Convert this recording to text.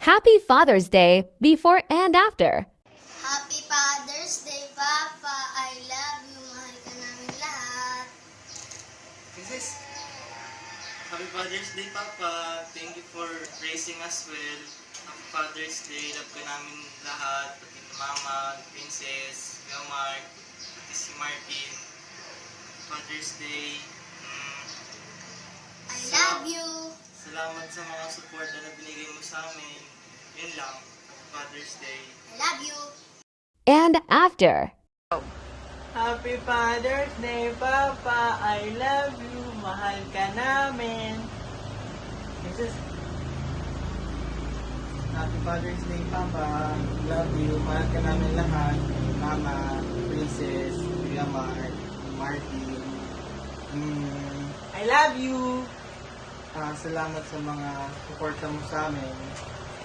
Happy Father's Day before and after. Happy Father's Day, Papa. I love you. Mahal ka namin lahat. Princess, Happy Father's Day, Papa. Thank you for raising us well. Happy Father's Day. Love ka namin lahat. Pati ni Mama, Princess, Leomar, pati si Martin. Father's Day. I love you. Salamat sa mga support na binigay mo sa amin. Yun lang. Happy Father's Day. I love you. And after. Happy Father's Day, Papa. I love you. Mahal ka namin. Princess. Happy Father's Day, Papa. Love you. Mahal ka namin lahat. Mama, Princess, Kuya Mark, Martin. I love you. Salamat sa mga suporta mo sa amin.